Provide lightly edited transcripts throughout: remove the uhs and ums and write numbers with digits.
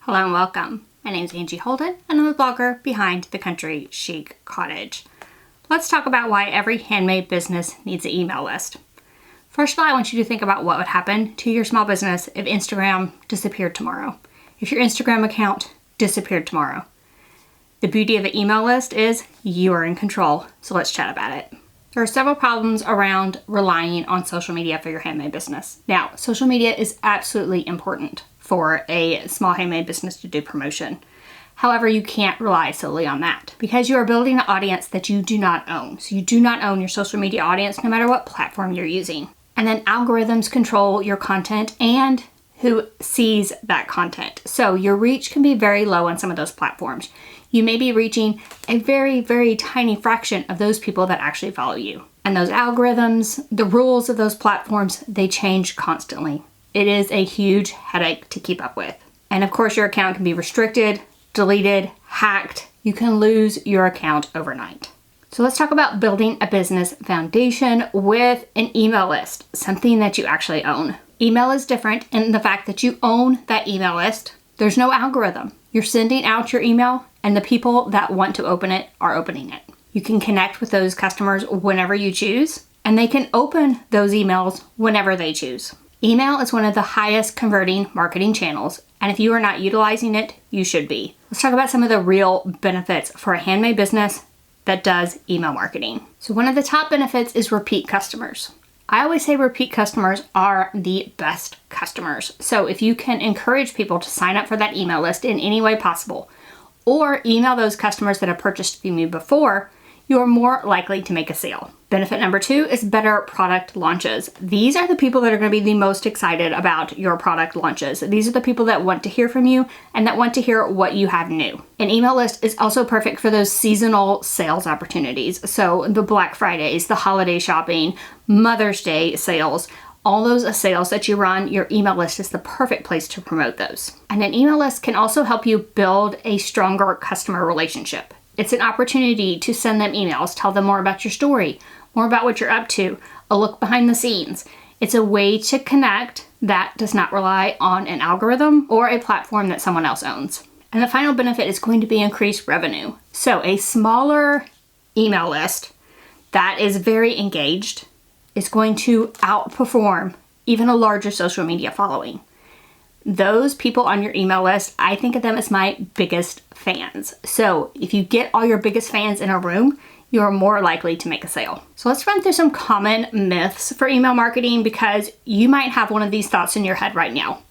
Hello and welcome. My name is Angie Holden and I'm the blogger behind The Country Chic Cottage. Let's talk about why every handmade business needs an email list. First of all, I want you to think about what would happen to your small business if Instagram disappeared tomorrow. If your Instagram account disappeared tomorrow. The beauty of an email list is you are in control, so let's chat about it. There are several problems around relying on social media for your handmade business. Now, social media is absolutely important for a small handmade business to do promotion. However, you can't rely solely on that because you are building an audience that you do not own. So you do not own your social media audience no matter what platform you're using. And then algorithms control your content and who sees that content. So your reach can be very low on some of those platforms. You may be reaching a very, very tiny fraction of those people that actually follow you. And those algorithms, the rules of those platforms, they change constantly. It is a huge headache to keep up with. And of course, your account can be restricted, deleted, hacked. You can lose your account overnight. So let's talk about building a business foundation with an email list, something that you actually own. Email is different in the fact that you own that email list. There's no algorithm. You're sending out your email and the people that want to open it are opening it. You can connect with those customers whenever you choose, and they can open those emails whenever they choose. Email is one of the highest converting marketing channels, and if you are not utilizing it, you should be. Let's talk about some of the real benefits for a handmade business that does email marketing. So one of the top benefits is repeat customers. I always say repeat customers are the best customers. So if you can encourage people to sign up for that email list in any way possible, or email those customers that have purchased from you before, you are more likely to make a sale. Benefit number 2 is better product launches. These are the people that are going to be the most excited about your product launches. These are the people that want to hear from you and that want to hear what you have new. An email list is also perfect for those seasonal sales opportunities. So the Black Fridays, the holiday shopping, Mother's Day sales, all those sales that you run, your email list is the perfect place to promote those. And an email list can also help you build a stronger customer relationship. It's an opportunity to send them emails, tell them more about your story, more about what you're up to, a look behind the scenes. It's a way to connect that does not rely on an algorithm or a platform that someone else owns. And the final benefit is going to be increased revenue. So a smaller email list that is very engaged is going to outperform even a larger social media following. Those people on your email list, I think of them as my biggest fans. So if you get all your biggest fans in a room, you're more likely to make a sale. So let's run through some common myths for email marketing because you might have one of these thoughts in your head right now.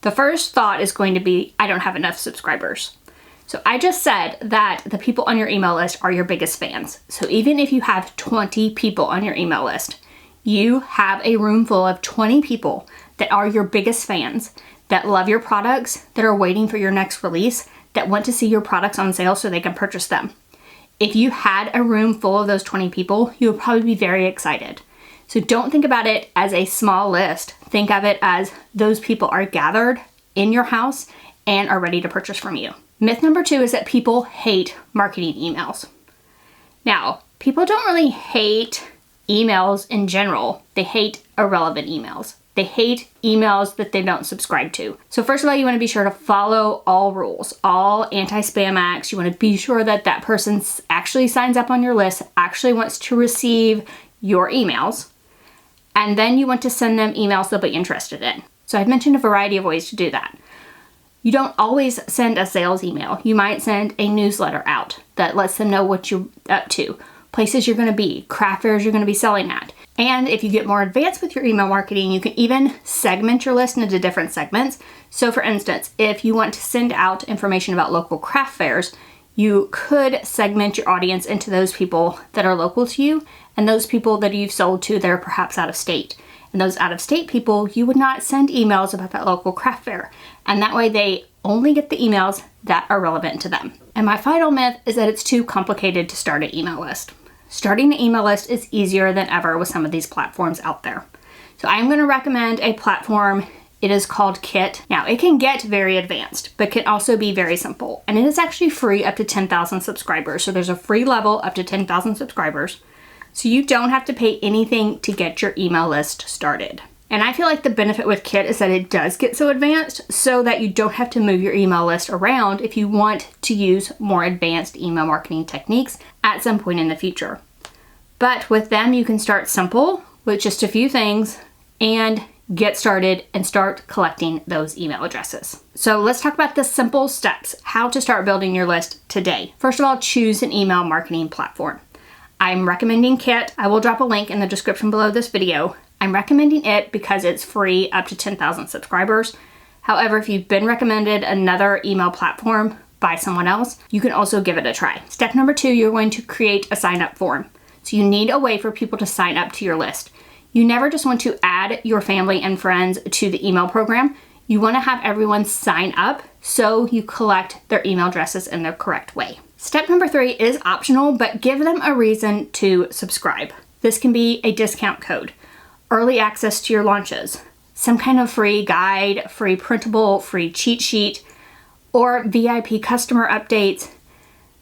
The first thought is going to be, I don't have enough subscribers. So I just said that the people on your email list are your biggest fans. So even if you have 20 people on your email list, you have a room full of 20 people that are your biggest fans, that love your products, that are waiting for your next release, that want to see your products on sale so they can purchase them. If you had a room full of those 20 people, you would probably be very excited. So don't think about it as a small list. Think of it as those people are gathered in your house and are ready to purchase from you. Myth number 2 is that people hate marketing emails. Now, people don't really hate emails in general. They hate irrelevant emails. They hate emails that they don't subscribe to. So first of all, you want to be sure to follow all rules, all anti-spam acts. You want to be sure that that person actually signs up on your list, actually wants to receive your emails. And then you want to send them emails they'll be interested in. So I've mentioned a variety of ways to do that. You don't always send a sales email. You might send a newsletter out that lets them know what you're up to, places you're going to be, craft fairs you're going to be selling at. And if you get more advanced with your email marketing, you can even segment your list into different segments. So for instance, if you want to send out information about local craft fairs, you could segment your audience into those people that are local to you and those people that you've sold to that are perhaps out of state. And those out of state people, you would not send emails about that local craft fair. And that way they only get the emails that are relevant to them. And my final myth is that it's too complicated to start an email list. Starting an email list is easier than ever with some of these platforms out there. So I'm going to recommend a platform. It is called Kit. Now, it can get very advanced, but can also be very simple. And it is actually free up to 10,000 subscribers. So there's a free level up to 10,000 subscribers. So you don't have to pay anything to get your email list started. And I feel like the benefit with Kit is that it does get so advanced so that you don't have to move your email list around if you want to use more advanced email marketing techniques at some point in the future. But with them, you can start simple with just a few things and get started and start collecting those email addresses. So let's talk about the simple steps, how to start building your list today. First of all, choose an email marketing platform. I'm recommending Kit. I will drop a link in the description below this video. I'm recommending it because it's free up to 10,000 subscribers. However, if you've been recommended another email platform by someone else, you can also give it a try. Step number 2, you're going to create a sign up form. So you need a way for people to sign up to your list. You never just want to add your family and friends to the email program. You want to have everyone sign up so you collect their email addresses in the correct way. Step number 3 is optional, but give them a reason to subscribe. This can be a discount code, early access to your launches, some kind of free guide, free printable, free cheat sheet, or VIP customer updates.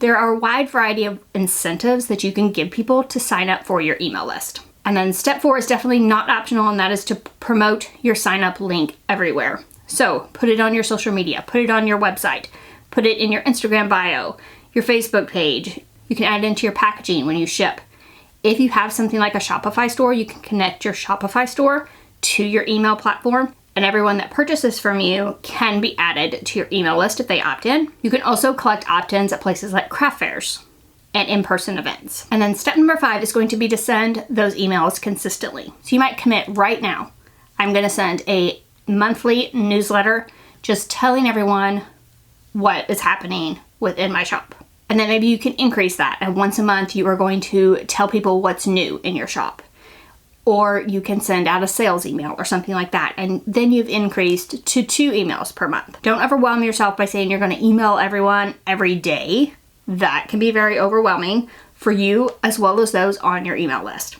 There are a wide variety of incentives that you can give people to sign up for your email list. And then step 4 is definitely not optional, and that is to promote your sign up link everywhere. So put it on your social media, put it on your website, put it in your Instagram bio, your Facebook page. You can add it into your packaging when you ship. If you have something like a Shopify store, you can connect your Shopify store to your email platform, and everyone that purchases from you can be added to your email list if they opt in. You can also collect opt-ins at places like craft fairs and in-person events. And then step number 5 is going to be to send those emails consistently. So you might commit right now, I'm gonna send a monthly newsletter just telling everyone what is happening within my shop. And then maybe you can increase that, and once a month you are going to tell people what's new in your shop. Or you can send out a sales email or something like that, and then you've increased to 2 emails per month. Don't overwhelm yourself by saying you're gonna email everyone every day. That can be very overwhelming for you as well as those on your email list.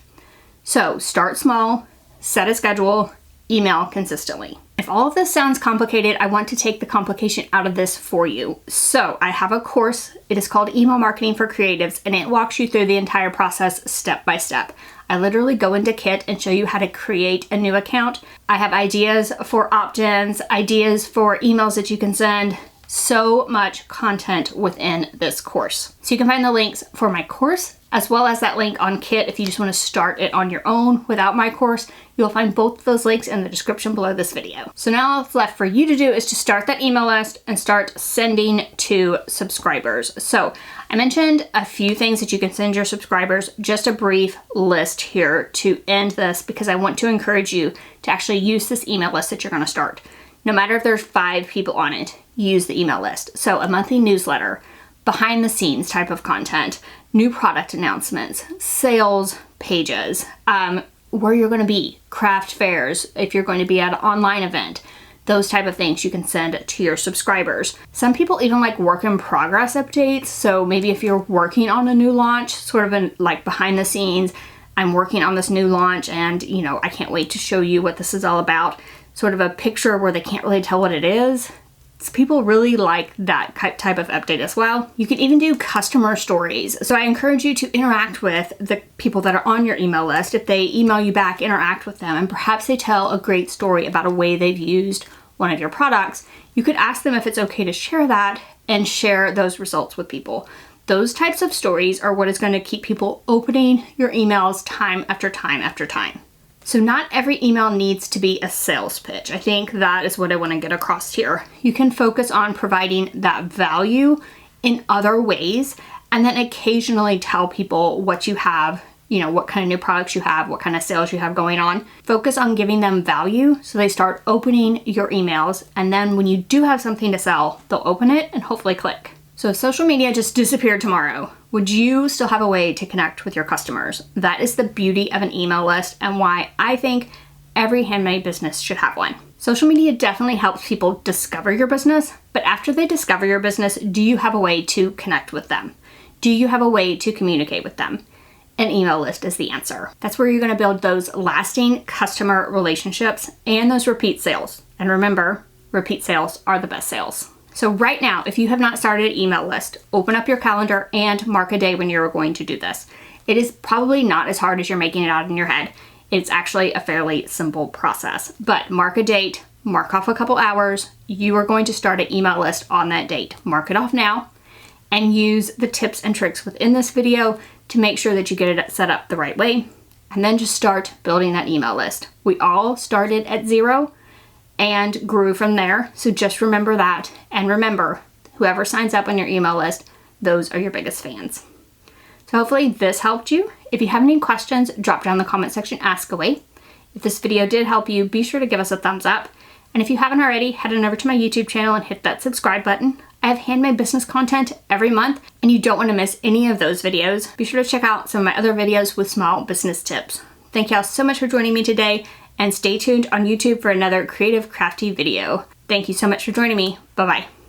So start small, set a schedule, email consistently. If all of this sounds complicated, I want to take the complication out of this for you. So I have a course, it is called Email Marketing for Creatives, and it walks you through the entire process step by step. I literally go into Kit and show you how to create a new account. I have ideas for opt-ins, ideas for emails that you can send. So much content within this course. So you can find the links for my course as well as that link on Kit if you just want to start it on your own without my course. You'll find both of those links in the description below this video. So now all that's left for you to do is to start that email list and start sending to subscribers. So I mentioned a few things that you can send your subscribers, just a brief list here to end this because I want to encourage you to actually use this email list that you're going to start. No matter if there's 5 people on it, use the email list. So a monthly newsletter, behind the scenes type of content, new product announcements, sales pages, where you're going to be, craft fairs, if you're going to be at an online event, those type of things you can send to your subscribers. Some people even like work in progress updates. So maybe if you're working on a new launch, sort of in like behind the scenes, I'm working on this new launch and I can't wait to show you what this is all about. Sort of a picture where they can't really tell what it is. So people really like that type of update as well. You can even do customer stories. So I encourage you to interact with the people that are on your email list. If they email you back, interact with them, and perhaps they tell a great story about a way they've used one of your products. You could ask them if it's okay to share that and share those results with people. Those types of stories are what is going to keep people opening your emails time after time after time. So not every email needs to be a sales pitch. I think that is what I want to get across here. You can focus on providing that value in other ways and then occasionally tell people what you have, what kind of new products you have, what kind of sales you have going on. Focus on giving them value so they start opening your emails, and then when you do have something to sell, they'll open it and hopefully click. So if social media just disappeared tomorrow, would you still have a way to connect with your customers? That is the beauty of an email list and why I think every handmade business should have one. Social media definitely helps people discover your business, but after they discover your business, do you have a way to connect with them? Do you have a way to communicate with them? An email list is the answer. That's where you're going to build those lasting customer relationships and those repeat sales. And remember, repeat sales are the best sales. So right now, if you have not started an email list, open up your calendar and mark a day when you're going to do this. It is probably not as hard as you're making it out in your head. It's actually a fairly simple process, but mark a date, mark off a couple hours. You are going to start an email list on that date. Mark it off now and use the tips and tricks within this video to make sure that you get it set up the right way. And then just start building that email list. We all started at 0 and grew from there. So just remember that. And remember, whoever signs up on your email list, those are your biggest fans. So hopefully this helped you. If you have any questions, drop down in the comment section, ask away. If this video did help you, be sure to give us a thumbs up. And if you haven't already, head on over to my YouTube channel and hit that subscribe button. I have handmade business content every month, and you don't want to miss any of those videos. Be sure to check out some of my other videos with small business tips. Thank y'all so much for joining me today, and stay tuned on YouTube for another creative, crafty video. Thank you so much for joining me. Bye-bye.